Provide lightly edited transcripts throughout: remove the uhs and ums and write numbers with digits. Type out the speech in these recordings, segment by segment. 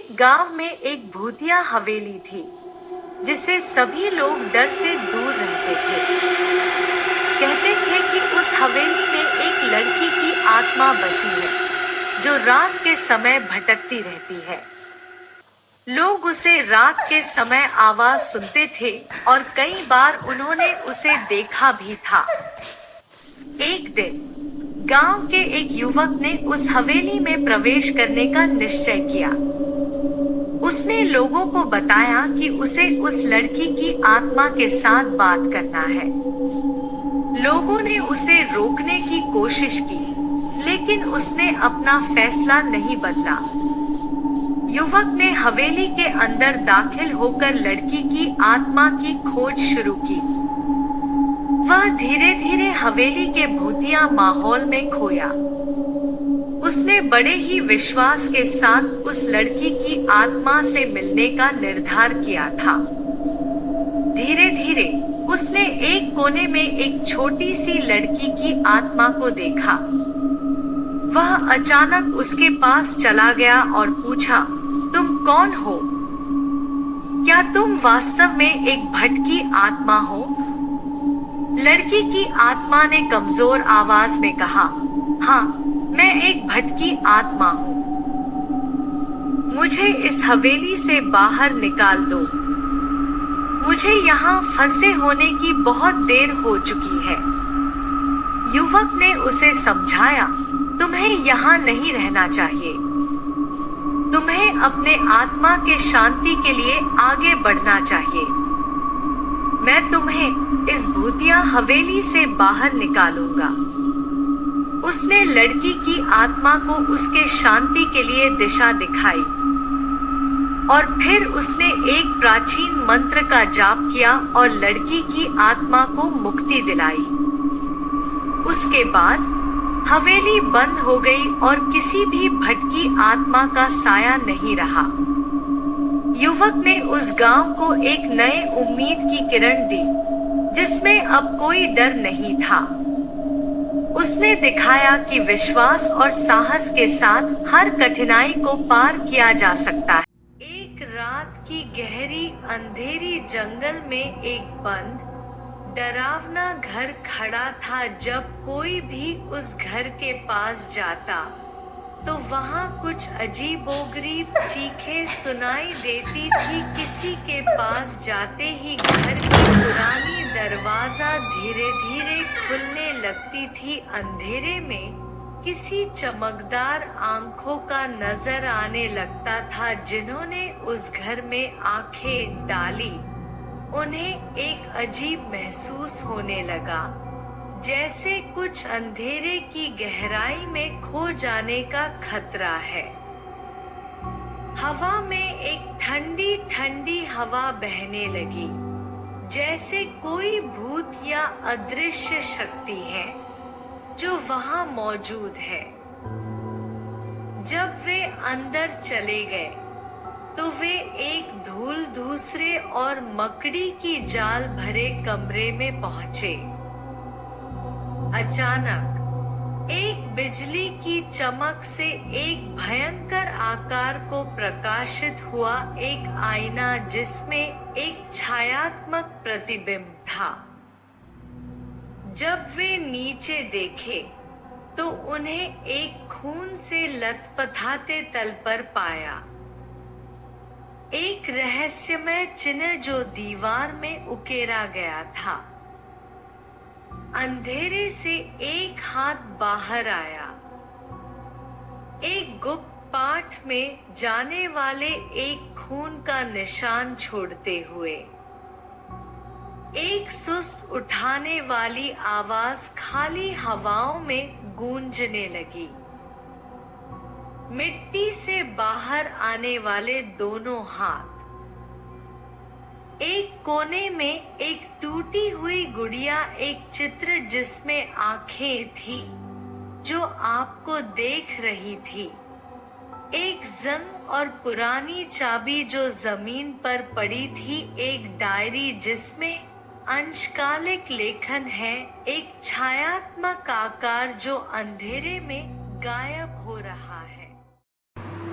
एक गांव में एक भूतिया हवेली थी जिसे सभी लोग डर से दूर रहते थे। कहते थे कि उस हवेली में एक लड़की की आत्मा बसी है जो रात के समय भटकती रहती है। लोग उसे रात के समय आवाज सुनते थे और कई बार उन्होंने उसे देखा भी था। एक दिन गांव के एक युवक ने उस हवेली में प्रवेश करने का निश्चय किया। उसने लोगों को बताया कि उसे उस लड़की की आत्मा के साथ बात करना है। लोगों ने उसे रोकने की कोशिश की, लेकिन उसने अपना फैसला नहीं बदला। युवक ने हवेली के अंदर दाखिल होकर लड़की की आत्मा की खोज शुरू की। वह धीरे धीरे हवेली के भूतिया माहौल में खोया। उसने बड़े ही विश्वास के साथ उस लड़की की आत्मा से मिलने का निर्धार किया था। धीरे धीरे उसने एक कोने में एक छोटी सी लड़की की आत्मा को देखा। वह अचानक उसके पास चला गया और पूछा, तुम कौन हो? क्या तुम वास्तव में एक भटकी आत्मा हो? लड़की की आत्मा ने कमजोर आवाज में कहा, हाँ, मैं एक भटकी आत्मा हूँ। मुझे इस हवेली से बाहर निकाल दो। मुझे यहाँ फंसे होने की बहुत देर हो चुकी है। युवक ने उसे समझाया, तुम्हें यहाँ नहीं रहना चाहिए। तुम्हें अपने आत्मा के शांति के लिए आगे बढ़ना चाहिए। मैं तुम्हें इस भूतिया हवेली से बाहर निकालूंगा। उसने लड़की की आत्मा को उसके शांति के लिए दिशा दिखाई और फिर उसने एक प्राचीन मंत्र का जाप किया और लड़की की आत्मा को मुक्ति दिलाई। उसके बाद हवेली बंद हो गई और किसी भी भटकी आत्मा का साया नहीं रहा। युवक ने उस गांव को एक नए उम्मीद की किरण दी, जिसमें अब कोई डर नहीं था। उसने दिखाया कि विश्वास और साहस के साथ हर कठिनाई को पार किया जा सकता है। एक रात की गहरी अंधेरी जंगल में एक बंद, डरावना घर खड़ा था। जब कोई भी उस घर के पास जाता तो वहां कुछ अजीबोगरीब चीखें सुनाई देती थी। किसी के पास जाते ही घर की पुरानी दरवाजा धीरे धीरे खुलने लगती थी। अंधेरे में किसी चमकदार आंखों का नजर आने लगता था। जिन्होंने उस घर में आंखें डाली, उन्हें एक अजीब महसूस होने लगा, जैसे कुछ अंधेरे की गहराई में खो जाने का खतरा है। हवा में एक ठंडी ठंडी हवा बहने लगी, जैसे कोई भूत या अदृश्य शक्ति है जो वहां मौजूद है। जब वे अंदर चले गए तो वे एक धूल धूसरे और मकड़ी की जाल भरे कमरे में पहुंचे। अचानक एक बिजली की चमक से एक भयंकर आकार को प्रकाशित हुआ, एक आईना जिसमें एक छायात्मक प्रतिबिंब था। जब वे नीचे देखे तो उन्हें एक खून से लथपथाते तल पर पाया। एक रहस्यमय चिन्ह जो दीवार में उकेरा गया था। अंधेरे से एक हाथ बाहर आया, एक गुप्त पाठ में जाने वाले एक खून का निशान छोड़ते हुए। एक सुस्त उठाने वाली आवाज खाली हवाओं में गूंजने लगी। मिट्टी से बाहर आने वाले दोनों हाथ। एक कोने में एक टूटी हुई गुड़िया, एक चित्र जिसमें आंखें थी जो आपको देख रही थी। एक जंग और पुरानी चाबी जो जमीन पर पड़ी थी। एक डायरी जिसमें अंशकालिक लेखन है। एक छायात्मक आकार जो अंधेरे में गायब हो रहा है।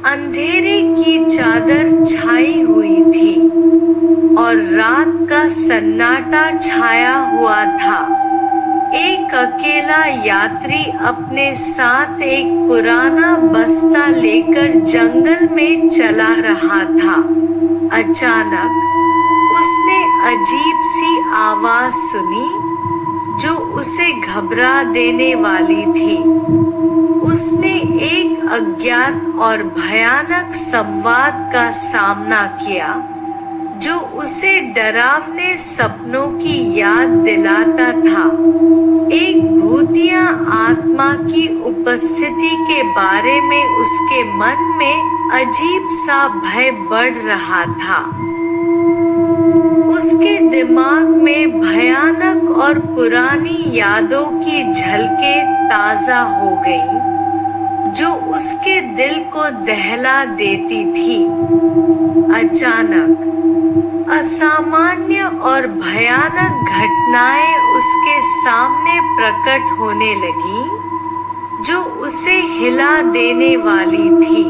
अंधेरे की चादर छाई हुई थी और रात का सन्नाटा छाया हुआ था। एक अकेला यात्री अपने साथ एक पुराना बस्ता लेकर जंगल में चला रहा था। अचानक उसने अजीब सी आवाज सुनी जो उसे घबरा देने वाली थी। उसने एक अज्ञात और भयानक संवाद का सामना किया जो उसे डरावने सपनों की याद दिलाता था। एक भूतिया आत्मा की उपस्थिति के बारे में उसके मन में अजीब सा भय बढ़ रहा था। उसके दिमाग में भयानक और पुरानी यादों की झलकें ताजा हो गईं, जो उसके दिल को दहला देती थी। अचानक असामान्य और भयानक घटनाएं उसके सामने प्रकट होने लगीं, जो उसे हिला देने वाली थी।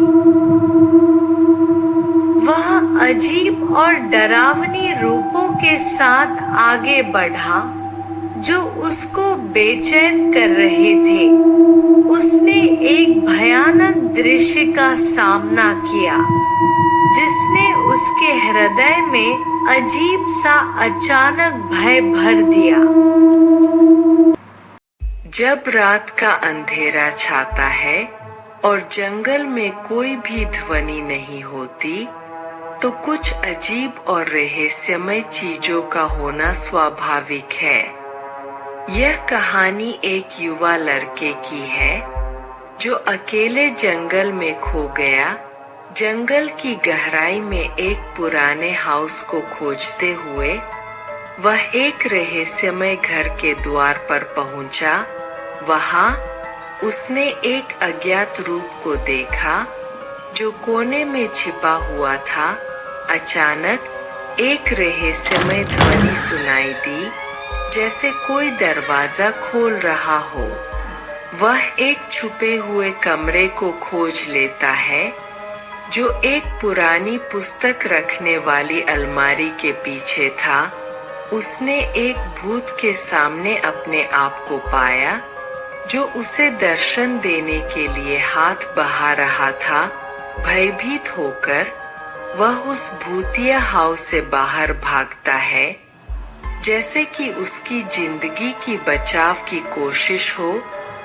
वह अजीब और डरावनी रूपों के साथ आगे बढ़ा, जो उसको बेचैन कर रहे थे। उसने एक भयानक दृश्य का सामना किया, जिसने उसके हृदय में अजीब सा अचानक भय भर दिया। जब रात का अंधेरा छाता है और जंगल में कोई भी ध्वनि नहीं होती, तो कुछ अजीब और रहस्यमय चीजों का होना स्वाभाविक है। यह कहानी एक युवा लड़के की है जो अकेले जंगल में खो गया। जंगल की गहराई में एक पुराने हाउस को खोजते हुए वह एक रहस्यमय घर के द्वार पर पहुंचा। वहां उसने एक अज्ञात रूप को देखा जो कोने में छिपा हुआ था। अचानक एक रहस्यमय ध्वनि सुनाई दी, जैसे कोई दरवाजा खोल रहा हो। वह एक छुपे हुए कमरे को खोज लेता है जो एक पुरानी पुस्तक रखने वाली अलमारी के पीछे था। उसने एक भूत के सामने अपने आप को पाया जो उसे दर्शन देने के लिए हाथ बढ़ा रहा था। भयभीत होकर वह उस भूतिया हाउस से बाहर भागता है, जैसे कि उसकी जिंदगी की बचाव की कोशिश हो।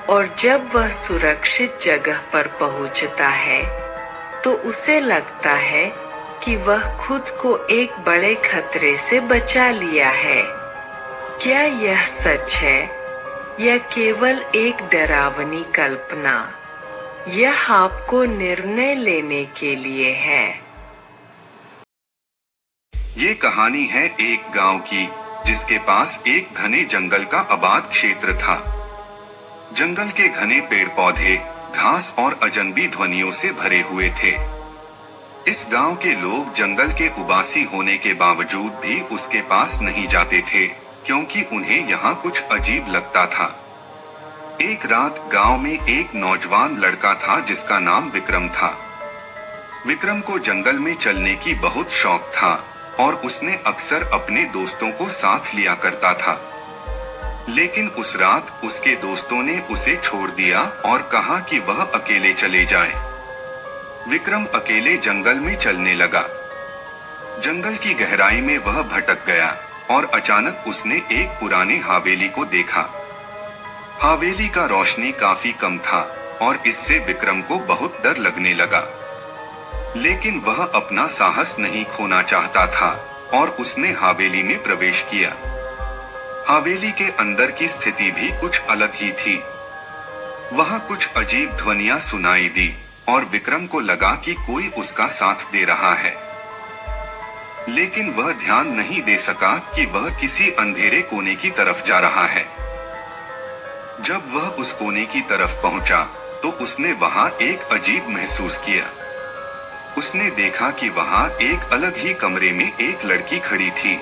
और जब वह सुरक्षित जगह पर पहुंचता है तो उसे लगता है कि वह खुद को एक बड़े खतरे से बचा लिया है। क्या यह सच है या केवल एक डरावनी कल्पना? यह आपको निर्णय लेने के लिए है। ये कहानी है एक गांव की, जिसके पास एक घने जंगल का आबाद क्षेत्र था। जंगल के घने पेड़ पौधे, घास और अजनबी ध्वनियों से भरे हुए थे। इस गांव के लोग जंगल के उबासी होने के बावजूद भी उसके पास नहीं जाते थे, क्योंकि उन्हें यहाँ कुछ अजीब लगता था। एक रात गांव में एक नौजवान लड़का था जिसका नाम विक्रम था। विक्रम को जंगल में चलने की बहुत शौक था और उसने अक्सर अपने दोस्तों को साथ लिया करता था। लेकिन उस रात उसके दोस्तों ने उसे छोड़ दिया और कहा कि वह अकेले चले जाए। विक्रम अकेले जंगल में चलने लगा। जंगल की गहराई में वह भटक गया और अचानक उसने एक पुरानी हवेली को देखा। हवेली का रोशनी काफी कम था और इससे विक्रम को बहुत डर लगने लगा। लेकिन वह अपना साहस नहीं खोना चाहता था और उसने हवेली में प्रवेश किया। हवेली के अंदर की स्थिति भी कुछ अलग ही थी। वहां कुछ अजीब ध्वनियां सुनाई दी और विक्रम को लगा कि कोई उसका साथ दे रहा है। लेकिन वह ध्यान नहीं दे सका कि वह किसी अंधेरे कोने की तरफ जा रहा है। जब वह उस कोने की तरफ पहुंचा तो उसने वहां एक अजीब महसूस किया। उसने देखा कि वहां एक अलग ही कमरे में एक लड़की खड़ी थी।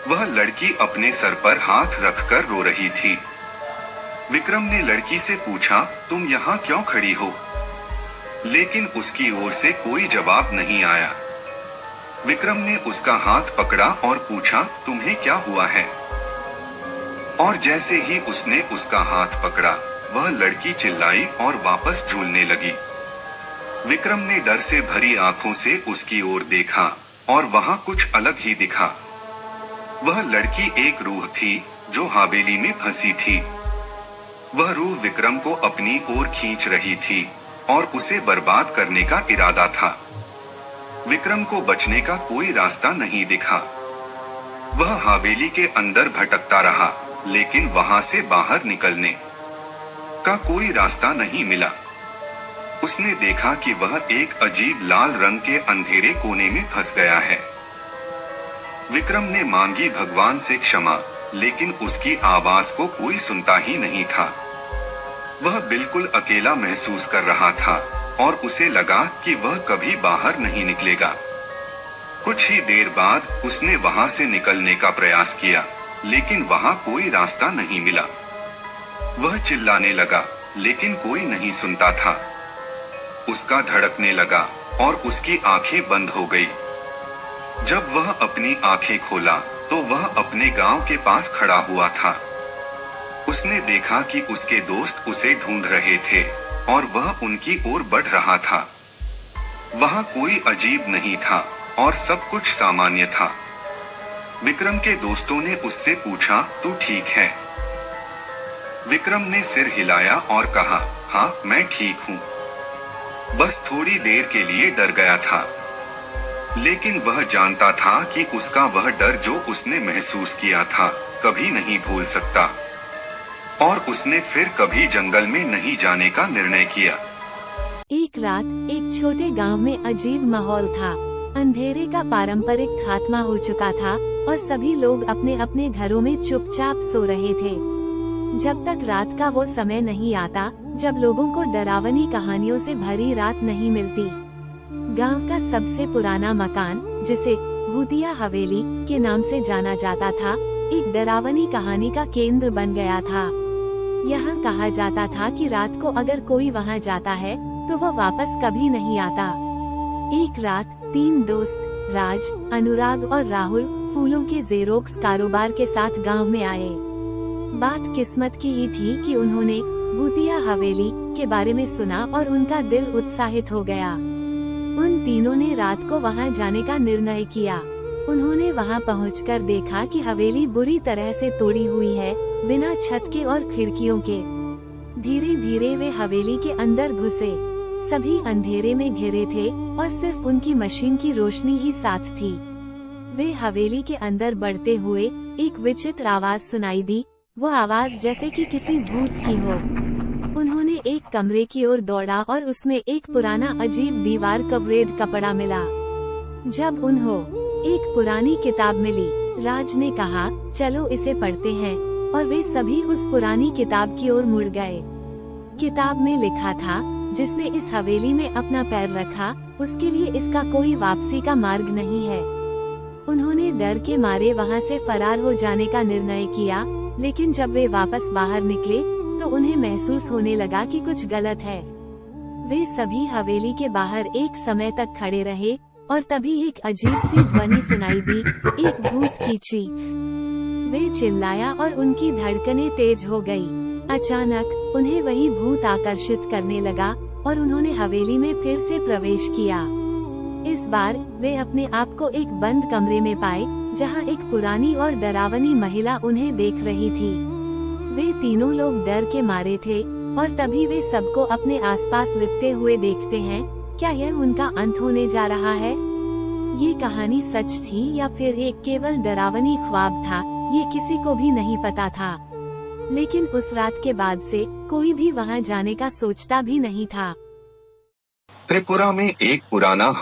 वह लड़की अपने सर पर हाथ रखकर रो रही थी। विक्रम ने लड़की से पूछा, तुम यहाँ क्यों खड़ी हो? लेकिन उसकी ओर से कोई जवाब नहीं आया। विक्रम ने उसका हाथ पकड़ा और पूछा, तुम्हें क्या हुआ है? और जैसे ही उसने उसका हाथ पकड़ा, वह लड़की चिल्लाई और वापस झूलने लगी। विक्रम ने डर से भरी आंखों से उसकी ओर देखा और वहां कुछ अलग ही दिखा। वह लड़की एक रूह थी जो हवेली में फंसी थी। वह रूह विक्रम को अपनी ओर खींच रही थी और उसे बर्बाद करने का इरादा था। विक्रम को बचने का कोई रास्ता नहीं दिखा। वह हवेली के अंदर भटकता रहा, लेकिन वहां से बाहर निकलने का कोई रास्ता नहीं मिला। उसने देखा कि वह एक अजीब लाल रंग के अंधेरे कोने में फंस गया है। विक्रम ने मांगी भगवान से क्षमा, लेकिन उसकी आवाज को कोई सुनता ही नहीं था। वह बिल्कुल अकेला महसूस कर रहा था और उसे लगा कि वह कभी बाहर नहीं निकलेगा। कुछ ही देर बाद उसने वहां से निकलने का प्रयास किया, लेकिन वहां कोई रास्ता नहीं मिला। वह चिल्लाने लगा, लेकिन कोई नहीं सुनता था। उसका धड़कने लगा और उसकी आंखें बंद हो गई। जब वह अपनी आंखें खोला तो वह अपने गांव के पास खड़ा हुआ था। उसने देखा कि उसके दोस्त उसे ढूंढ रहे थे और वह उनकी ओर बढ़ रहा था। वहां कोई अजीब नहीं था और सब कुछ सामान्य था। विक्रम के दोस्तों ने उससे पूछा, तू ठीक है? विक्रम ने सिर हिलाया और कहा, हाँ मैं ठीक हूँ। बस थोड़ी देर के लिए डर गया था, लेकिन वह जानता था कि उसका वह डर जो उसने महसूस किया था कभी नहीं भूल सकता, और उसने फिर कभी जंगल में नहीं जाने का निर्णय किया। एक रात एक छोटे गांव में अजीब माहौल था। अंधेरे का पारंपरिक खात्मा हो चुका था और सभी लोग अपने अपने घरों में चुपचाप सो रहे थे, जब तक रात का वो समय नहीं आता जब लोगों को डरावनी कहानियों से भरी रात नहीं मिलती। गांव का सबसे पुराना मकान, जिसे भूतिया हवेली के नाम से जाना जाता था, एक डरावनी कहानी का केंद्र बन गया था। यहाँ कहा जाता था कि रात को अगर कोई वहाँ जाता है तो वह वापस कभी नहीं आता। एक रात 3 दोस्त राज, अनुराग और राहुल फूलों के जेरोक्स कारोबार के साथ गांव में आए। बात किस्मत की ही थी कि उन्होंने भूतिया हवेली के बारे में सुना और उनका दिल उत्साहित हो गया। उन तीनों ने रात को वहां जाने का निर्णय किया। उन्होंने वहां पहुंचकर देखा कि हवेली बुरी तरह से तोड़ी हुई है, बिना छत के और खिड़कियों के। धीरे धीरे वे हवेली के अंदर घुसे। सभी अंधेरे में घिरे थे और सिर्फ उनकी मशीन की रोशनी ही साथ थी। वे हवेली के अंदर बढ़ते हुए एक विचित्र आवाज सुनाई दी, वो आवाज जैसे कि किसी भूत की हो। उन्होंने एक कमरे की ओर दौड़ा और उसमें एक पुराना अजीब दीवार कवरेड कपड़ा मिला। जब उन्हें एक पुरानी किताब मिली, राज ने कहा, चलो इसे पढ़ते हैं, और वे सभी उस पुरानी किताब की ओर मुड़ गए। किताब में लिखा था, जिसने इस हवेली में अपना पैर रखा उसके लिए इसका कोई वापसी का मार्ग नहीं है। उन्होंने डर के मारे वहां से फरार हो जाने का निर्णय किया, लेकिन जब वे वापस बाहर निकले तो उन्हें महसूस होने लगा कि कुछ गलत है। वे सभी हवेली के बाहर एक समय तक खड़े रहे और तभी एक अजीब सी ध्वनि सुनाई दी, एक भूत की चीख। वे चिल्लाया और उनकी धड़कनें तेज हो गई। अचानक उन्हें वही भूत आकर्षित करने लगा और उन्होंने हवेली में फिर से प्रवेश किया। इस बार वे अपने आप को एक बंद कमरे में पाए, जहां एक पुरानी और डरावनी महिला उन्हें देख रही थी। वे तीनों लोग डर के मारे थे और तभी वे सबको अपने आसपास लिपटे हुए देखते हैं। क्या यह उनका अंत होने जा रहा है? ये कहानी सच थी या फिर एक केवल डरावनी ख्वाब था, ये किसी को भी नहीं पता था। लेकिन उस रात के बाद से कोई भी वहां जाने का सोचता भी नहीं था। त्रिपुरा में एक पुराना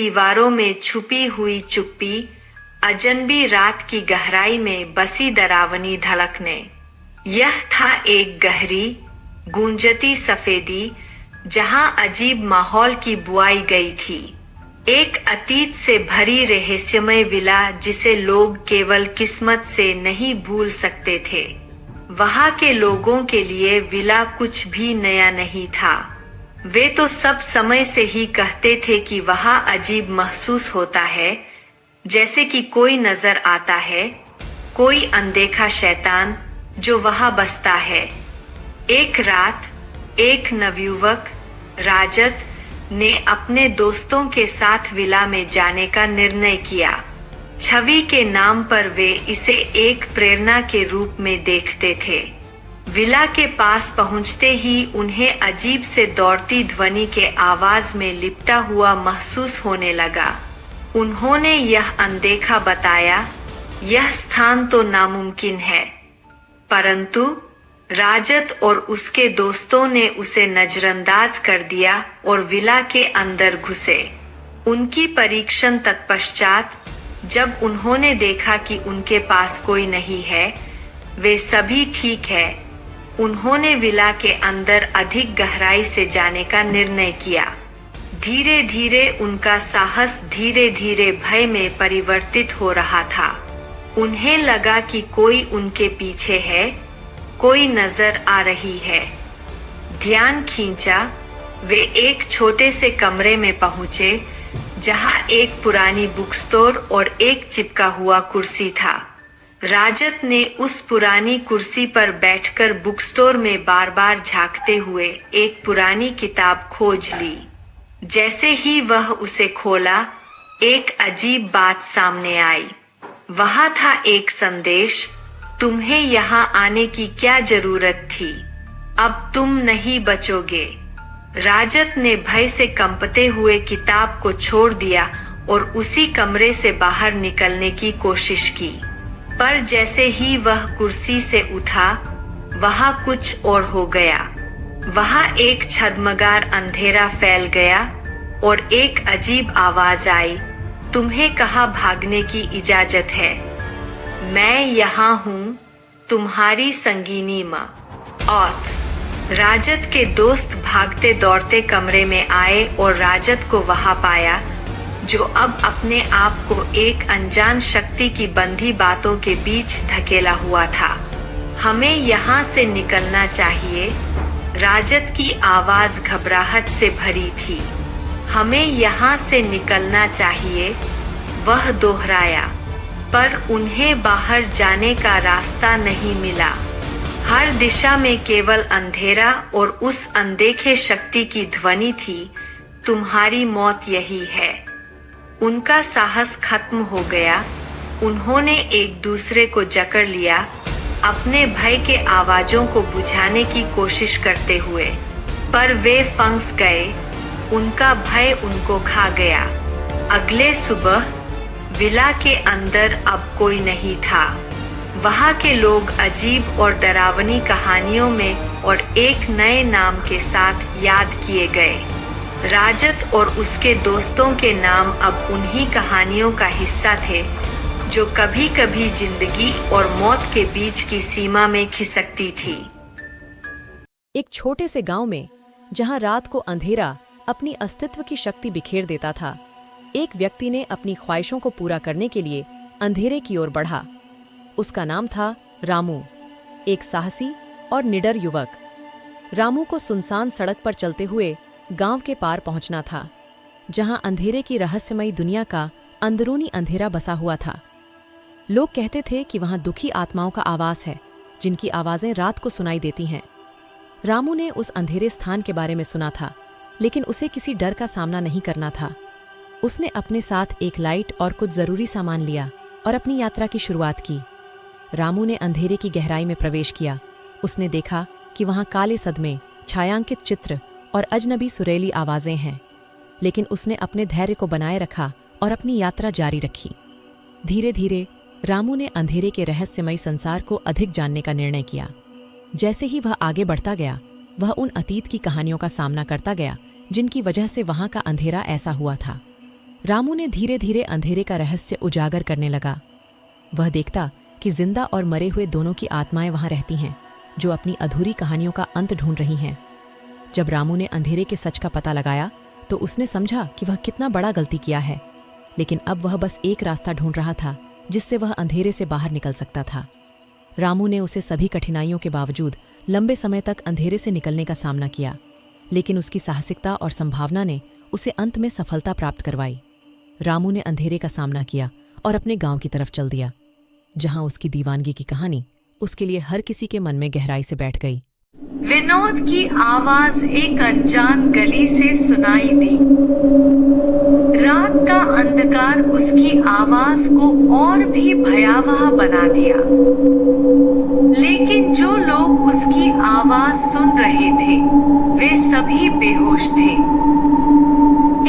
दीवारों में छुपी हुई चुप्पी, अजनबी रात की गहराई में बसी डरावनी धड़कने। यह था एक गहरी गूंजती सफेदी, जहां अजीब माहौल की बुआई गई थी। एक अतीत से भरी रहस्यमय विला जिसे लोग केवल किस्मत से नहीं भूल सकते थे। वहां के लोगों के लिए विला कुछ भी नया नहीं था। वे तो सब समय से ही कहते थे कि वहां अजीब महसूस होता है, जैसे कि कोई नजर आता है, कोई अनदेखा शैतान जो वहां बसता है। एक रात एक नवयुवक राजत ने अपने दोस्तों के साथ विला में जाने का निर्णय किया। छवि के नाम पर वे इसे एक प्रेरणा के रूप में देखते थे। विला के पास पहुंचते ही उन्हें अजीब से दौड़ती ध्वनि के आवाज में लिपटा हुआ महसूस होने लगा। उन्होंने यह अनदेखा बताया, यह स्थान तो नामुमकिन है, परंतु राजत और उसके दोस्तों ने उसे नजरअंदाज कर दिया और विला के अंदर घुसे। उनकी परीक्षण तत्पश्चात जब उन्होंने देखा कि उनके पास कोई नहीं है, वे सभी ठीक है, उन्होंने विला के अंदर अधिक गहराई से जाने का निर्णय किया। धीरे धीरे उनका साहस धीरे धीरे भय में परिवर्तित हो रहा था। उन्हें लगा कि कोई उनके पीछे है, कोई नजर आ रही है। ध्यान खींचा, वे एक छोटे से कमरे में पहुंचे जहां एक पुरानी बुक स्टोर और एक चिपका हुआ कुर्सी था। राजत ने उस पुरानी कुर्सी पर बैठकर बुक स्टोर में बार बार झांकते हुए एक पुरानी किताब खोज ली। जैसे ही वह उसे खोला, एक अजीब बात सामने आई। वहां था एक संदेश, तुम्हें यहाँ आने की क्या जरूरत थी, अब तुम नहीं बचोगे। राजत ने भय से कंपते हुए किताब को छोड़ दिया और उसी कमरे से बाहर निकलने की कोशिश की, पर जैसे ही वह कुर्सी से उठा, वहां कुछ और हो गया। वहां एक छद्मगार अंधेरा फैल गया और एक अजीब आवाज आई, तुम्हें कहाँ भागने की इजाजत है, मैं यहाँ हूँ, तुम्हारी संगीनी माँ। औत राजत के दोस्त भागते दौड़ते कमरे में आए और राजत को वहां पाया, जो अब अपने आप को एक अनजान शक्ति की बंधी बातों के बीच धकेला हुआ था। हमें यहाँ से निकलना चाहिए, राजत की आवाज घबराहट से भरी थी। हमें यहाँ से निकलना चाहिए, वह दोहराया, पर उन्हें बाहर जाने का रास्ता नहीं मिला। हर दिशा में केवल अंधेरा और उस अनदेखे शक्ति की ध्वनि थी, तुम्हारी मौत यही है। उनका साहस खत्म हो गया। उन्होंने एक दूसरे को जकड़ लिया, अपने भय के आवाजों को बुझाने की कोशिश करते हुए, पर वे फंस गए। उनका भय उनको खा गया। अगले सुबह विला के अंदर अब कोई नहीं था। वहां के लोग अजीब और डरावनी कहानियों में और एक नए नाम के साथ याद किए गए। राजत और उसके दोस्तों के नाम अब उन्हीं कहानियों का हिस्सा थे, जो कभी कभी जिंदगी और मौत के बीच की सीमा में खिसकती थी। एक छोटे से गांव में, जहां रात को अंधेरा अपनी अस्तित्व की शक्ति बिखेर देता था, एक व्यक्ति ने अपनी ख्वाहिशों को पूरा करने के लिए अंधेरे की ओर बढ़ा। उसका नाम था रामू, एक साहसी और निडर युवक। रामू को सुनसान सड़क पर चलते हुए गांव के पार पहुंचना था, जहां अंधेरे की रहस्यमयी दुनिया का अंदरूनी अंधेरा बसा हुआ था। लोग कहते थे कि वहां दुखी आत्माओं का आवास है, जिनकी आवाजें रात को सुनाई देती हैं। रामू ने उस अंधेरे स्थान के बारे में सुना था, लेकिन उसे किसी डर का सामना नहीं करना था। उसने अपने साथ एक लाइट और कुछ जरूरी सामान लिया और अपनी यात्रा की शुरुआत की। रामू ने अंधेरे की गहराई में प्रवेश किया। उसने देखा कि वहां काले सदमे, छायांकित चित्र और अजनबी सुरीली आवाजें हैं, लेकिन उसने अपने धैर्य को बनाए रखा और अपनी यात्रा जारी रखी। धीरे धीरे रामू ने अंधेरे के रहस्यमयी संसार को अधिक जानने का निर्णय किया। जैसे ही वह आगे बढ़ता गया, वह उन अतीत की कहानियों का सामना करता गया, जिनकी वजह से वहां का अंधेरा ऐसा हुआ था। रामू ने धीरे धीरे अंधेरे का रहस्य उजागर करने लगा। वह देखता कि जिंदा और मरे हुए दोनों की आत्माएं वहां रहती हैं, जो अपनी अधूरी कहानियों का अंत ढूंढ रही हैं। जब रामू ने अंधेरे के सच का पता लगाया तो उसने समझा कि वह कितना बड़ा गलती किया है, लेकिन अब वह बस एक रास्ता ढूंढ रहा था जिससे वह अंधेरे से बाहर निकल सकता था। रामू ने उसे सभी कठिनाइयों के बावजूद लंबे समय तक अंधेरे से निकलने का सामना किया, लेकिन उसकी साहसिकता और संभावना ने उसे अंत में सफलता प्राप्त करवाई। रामू ने अंधेरे का सामना किया और अपने गांव की तरफ चल दिया, जहां उसकी दीवानगी की कहानी उसके लिए हर किसी के मन में गहराई से बैठ गई। विनोद की आवाज एक अनजान गली से सुनाई दी। रात का अंधकार उसकी आवाज को और भी भयावह बना दिया, लेकिन जो लोग उसकी आवाज सुन रहे थे वे सभी बेहोश थे।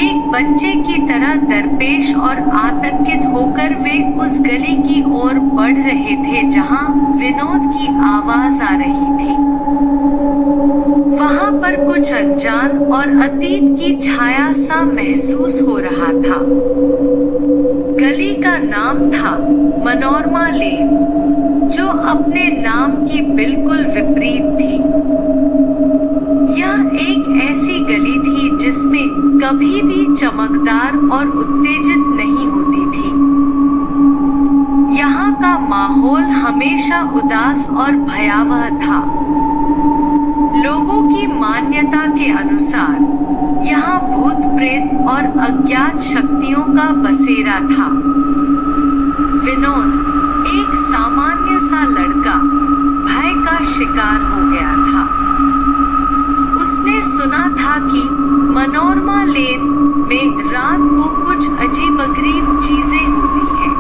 एक बच्चे की तरह दरपेश और आतंकित होकर वे उस गली की ओर बढ़ रहे थे जहां विनोद की आवाज आ रही थी। वहां पर कुछ अनजान और अतीत की छाया सा महसूस हो रहा था। गली का नाम था मनोरमा लेन, जो अपने नाम की बिल्कुल विपरीत थी। यह एक ऐसी गली थी जिसमें कभी भी चमकदार और उत्तेजित नहीं होती थी। यहाँ का माहौल हमेशा उदास और भयावह था। लोगों की मान्यता के अनुसार यहाँ भूत प्रेत और अज्ञात शक्तियों का बसेरा था। विनोद, एक सामान्य सा लड़का, भय का शिकार हो गया था। उसने सुना था कि मनोरमा लेन में रात को कुछ अजीबगरीब चीजें होती हैं।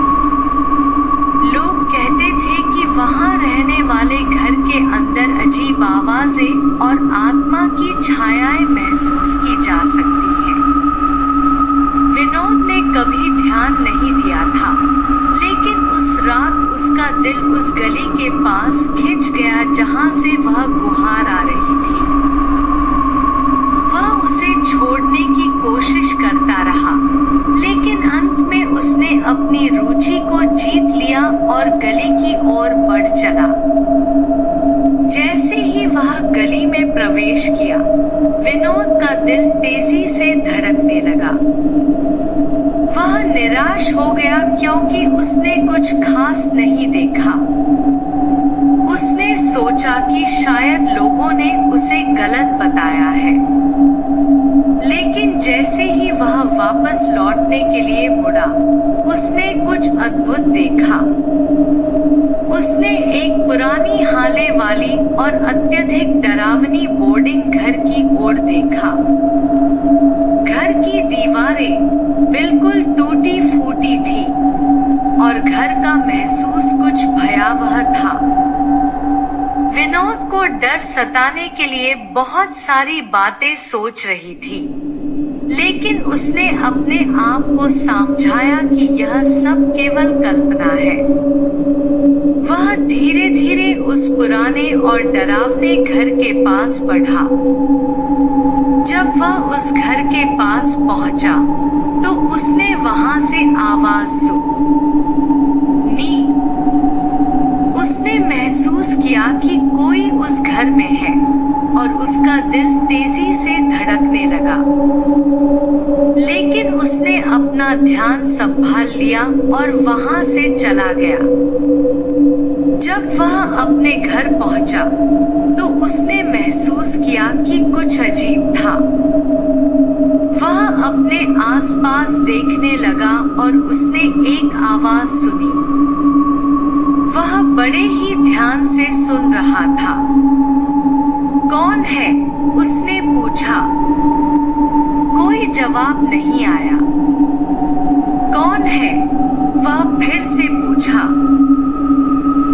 लोग कहते थे कि वहां रहने वाले घर के अंदर अजीब आवाजें और आत्मा की छायाएं महसूस की जा सकती हैं। विनोद ने कभी ध्यान नहीं दिया था, लेकिन उस रात उसका दिल उस गली के पास खिंच गया जहां से वह गुहार आ रही थी। वह उसे छोड़ने की कोशिश करता रहा, लेकिन अंत में उसने अपनी रुचि को जीत लिया और गली की ओर बढ़ चला। जैसे ही वह गली में प्रवेश किया, विनोद का दिल तेजी से धड़कने लगा। वह निराश हो गया क्योंकि उसने कुछ खास नहीं देखा। उसने सोचा कि शायद लोगों ने उसे गलत बताया है, लेकिन जैसे ही वह वापस लौटने के लिए मुड़ा, उसने कुछ अद्भुत देखा। उसने एक पुरानी हाले वाली और अत्यधिक डरावनी बोर्डिंग घर की ओर देखा। घर की दीवारें बिल्कुल टूटी फूटी थी और घर का महसूस कुछ भयावह था। विनोद को डर सताने के लिए बहुत सारी बातें सोच रही थी, लेकिन उसने अपने आप को समझाया कि यह सब केवल कल्पना है। वह धीरे धीरे उस पुराने और डरावने घर के पास बढ़ा। जब वह उस घर के पास पहुंचा, तो उसने वहां से आवाज सुनी। उसने महसूस किया कि कोई उस घर में है और उसका दिल तेजी से धड़कने लगा, लेकिन उसने अपना ध्यान संभाल लिया और वहां से चला गया। जब वह अपने घर पहुंचा, तो उसने महसूस किया कि कुछ अजीब था। वह अपने आसपास देखने लगा और उसने एक आवाज सुनी। वह बड़े ही ध्यान से सुन रहा था। कौन है? उसने पूछा। कोई जवाब नहीं आया। कौन है? वह फिर से पूछा।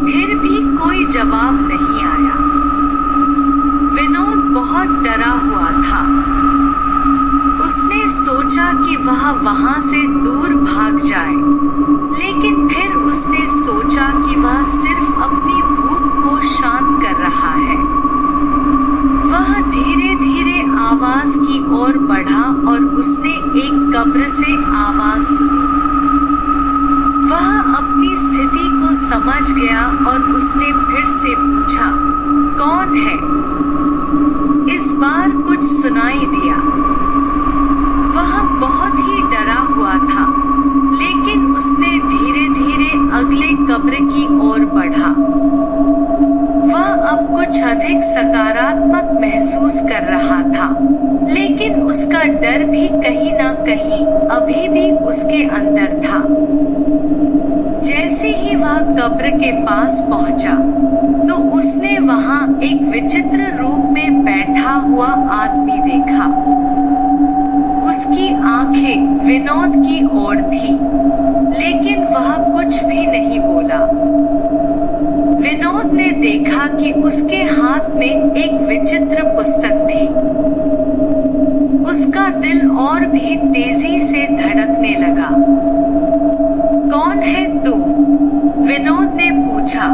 फिर भी कोई जवाब नहीं आया। विनोद बहुत डरा हुआ था। उसने सोचा कि वह वहां से दूर भाग जाए, लेकिन फिर उसने सोचा कि वह सिर्फ अपनी भूख को शांत कर रहा है। वह धीरे धीरे आवाज की ओर बढ़ा और उसने एक कब्र से आवाज सुनी। वह अपनी स्थिति को समझ गया और उसने फिर से पूछा, कौन है? इस बार कुछ सुनाई दिया। वह बहुत ही डरा हुआ था, लेकिन उसने धीरे धीरे अगले कब्र की ओर बढ़ा। वह अब कुछ अधिक सकारात्मक महसूस कर रहा था, लेकिन उसका डर भी कहीं न कहीं अभी भी उसके अंदर था। जैसे ही वह कब्र के पास पहुंचा, तो उसने वहां एक विचित्र रूप में बैठा हुआ आदमी देखा। उसकी आंखें विनोद की ओर थी, लेकिन वह कुछ भी नहीं बोला। विनोद ने देखा कि उसके हाथ में एक विचित्र पुस्तक थी। उसका दिल और भी तेजी से धड़कने लगा। कौन है तू? विनोद ने पूछा,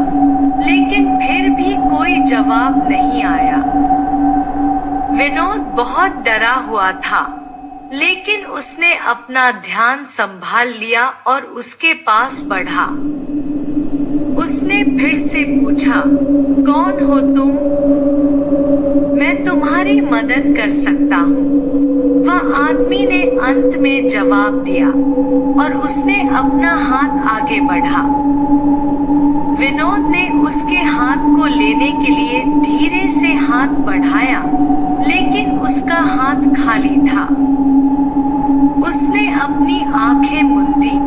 लेकिन फिर भी कोई जवाब नहीं आया। विनोद बहुत डरा हुआ था, लेकिन उसने अपना ध्यान संभाल लिया और उसके पास बढ़ा। उसने फिर से पूछा, कौन हो तुम? मैं तुम्हारी मदद कर सकता हूँ, वह आदमी ने अंत में जवाब दिया, और उसने अपना हाथ आगे बढ़ा। विनोद ने उसके हाथ को लेने के लिए धीरे से हाथ बढ़ाया, लेकिन उसका हाथ खाली था। उसने अपनी आंखें मूंदी,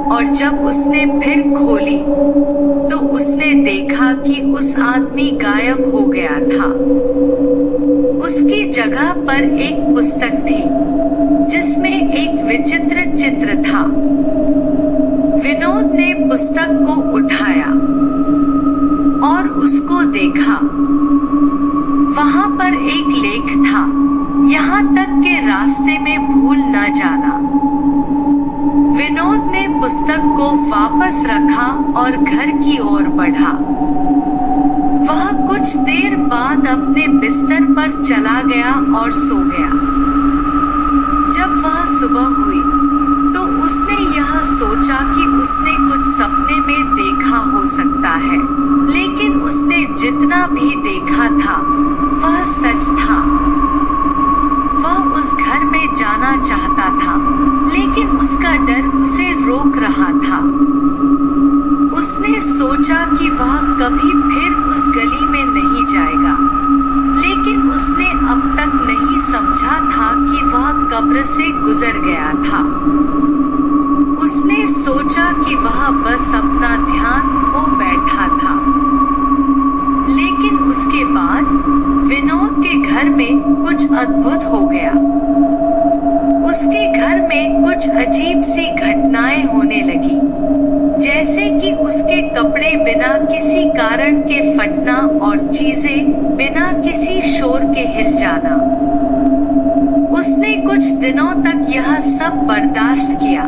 और जब उसने फिर खोली, तो उसने देखा कि उस आदमी गायब हो गया था। उसकी जगह पर एक पुस्तक थी, जिसमें एक विचित्र चित्र था। विनोद ने पुस्तक को उठाया और उसको देखा। वहां पर एक लेख था, यहाँ तक के रास्ते में भूल न जाना। विनोद ने पुस्तक को वापस रखा और घर की ओर बढ़ा। वह कुछ देर बाद अपने बिस्तर पर चला गया और सो गया। जब वह सुबह हुई, तो उसने यह सोचा कि उसने कुछ सपने में देखा हो सकता है, लेकिन उसने जितना भी देखा था, वह सच था। वह उस घर में जाना चाहता था, लेकिन उसका डर उसे रोक रहा था। उसने सोचा कि वह कभी फिर उस गली में नहीं जाएगा, लेकिन उसने अब तक नहीं समझा था कि वह कब्र से गुजर गया था। उसने सोचा कि वह बस अपना ध्यान खो बैठा था। लेकिन उसके बाद विनोद के घर में कुछ अद्भुत हो गया। उसके घर में कुछ अजीब सी घटनाएं होने लगी, जैसे कि उसके कपड़े बिना किसी कारण के फटना और चीजें बिना किसी शोर के हिल जाना। उसने कुछ दिनों तक यह सब बर्दाश्त किया,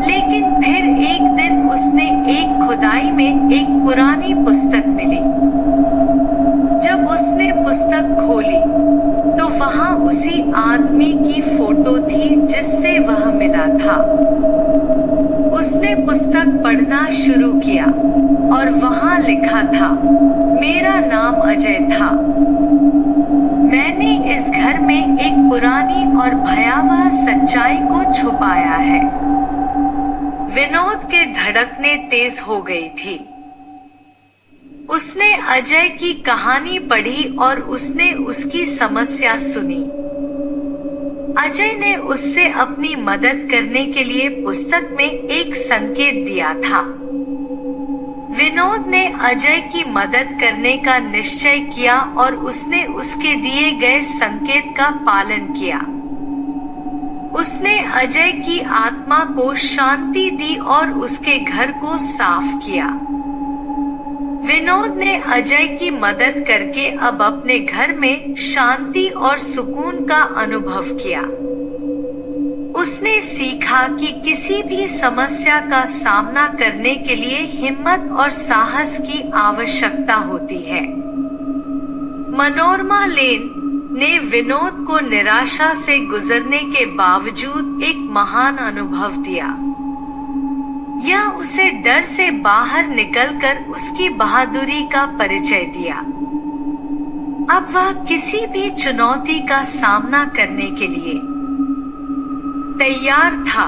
लेकिन फिर एक दिन उसने एक खुदाई में एक पुरानी पुस्तक मिली। जब उसने पुस्तक खोली, तो वहां उसी आदमी की फोटो थी जिससे वह मिला था। उसने पुस्तक पढ़ना शुरू किया, और वहां लिखा था, मेरा नाम अजय था। मैंने इस घर में एक पुरानी और भयावह सच्चाई को छुपाया है। विनोद के धड़कने तेज हो गई थी। उसने अजय की कहानी पढ़ी और उसने उसकी समस्या सुनी। अजय ने उससे अपनी मदद करने के लिए पुस्तक में एक संकेत दिया था। विनोद ने अजय की मदद करने का निश्चय किया और उसने उसके दिए गए संकेत का पालन किया। उसने अजय की आत्मा को शांति दी और उसके घर को साफ किया। विनोद ने अजय की मदद करके अब अपने घर में शांति और सुकून का अनुभव किया। उसने सीखा कि किसी भी समस्या का सामना करने के लिए हिम्मत और साहस की आवश्यकता होती है। मनोरमा लेन, ने विनोद को निराशा से गुजरने के बावजूद एक महान अनुभव दिया। यह उसे डर से बाहर निकलकर उसकी बहादुरी का परिचय दिया। अब वह किसी भी चुनौती का सामना करने के लिए तैयार था।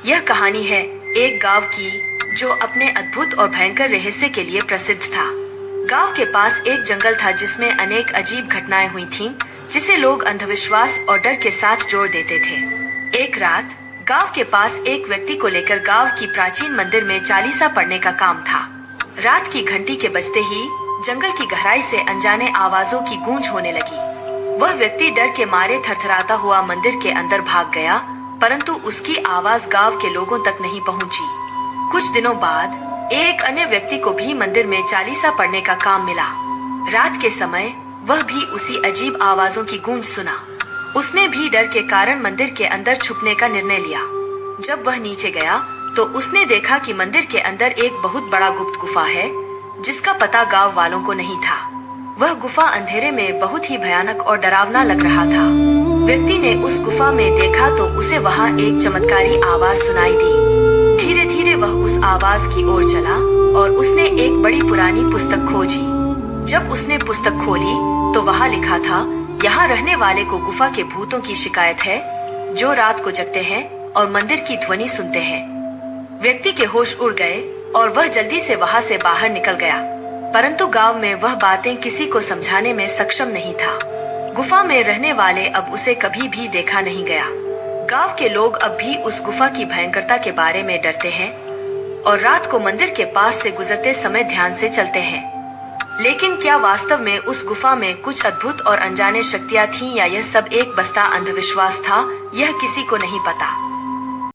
यह कहानी है एक गांव की जो अपने अद्भुत और भयंकर रहस्य के लिए प्रसिद्ध था। गांव के पास एक जंगल था जिसमें अनेक अजीब घटनाएं हुई थीं, जिसे लोग अंधविश्वास और डर के साथ जोड़ देते थे। एक रात गांव के पास एक व्यक्ति को लेकर गांव की प्राचीन मंदिर में चालीसा पढ़ने का काम था। रात की घंटी के बजते ही जंगल की गहराई से अनजाने आवाजों की गूंज होने लगी। वह व्यक्ति डर के मारे थरथराता हुआ मंदिर के अंदर भाग गया, परंतु उसकी आवाज गांव के लोगों तक नहीं पहुंची। कुछ दिनों बाद एक अन्य व्यक्ति को भी मंदिर में चालीसा पढ़ने का काम मिला। रात के समय वह भी उसी अजीब आवाजों की गूंज सुना। उसने भी डर के कारण मंदिर के अंदर छुपने का निर्णय लिया। जब वह नीचे गया तो उसने देखा कि मंदिर के अंदर एक बहुत बड़ा गुप्त गुफा है, जिसका पता गांव वालों को नहीं था। वह गुफा अंधेरे में बहुत ही भयानक और डरावना लग रहा था। व्यक्ति ने उस गुफा में देखा तो उसे वहाँ एक चमत्कारी आवाज सुनाई दी। धीरे धीरे वह उस आवाज की ओर चला और उसने एक बड़ी पुरानी पुस्तक खोजी। जब उसने पुस्तक खोली तो वहाँ लिखा था, यहाँ रहने वाले को गुफा के भूतों की शिकायत है, जो रात को जगते हैं और मंदिर की ध्वनि सुनते हैं। व्यक्ति के होश उड़ गए और वह जल्दी से वहाँ से बाहर निकल गया, परंतु गांव में वह बातें किसी को समझाने में सक्षम नहीं था। गुफा में रहने वाले अब उसे कभी भी देखा नहीं गया। गांव के लोग अब भी उस गुफा की भयंकरता के बारे में डरते हैं और रात को मंदिर के पास से गुजरते समय ध्यान से चलते हैं। लेकिन क्या वास्तव में उस गुफा में कुछ अद्भुत और अनजाने शक्तियां थीं या यह सब एक बस्ता अंधविश्वास था, यह किसी को नहीं पता।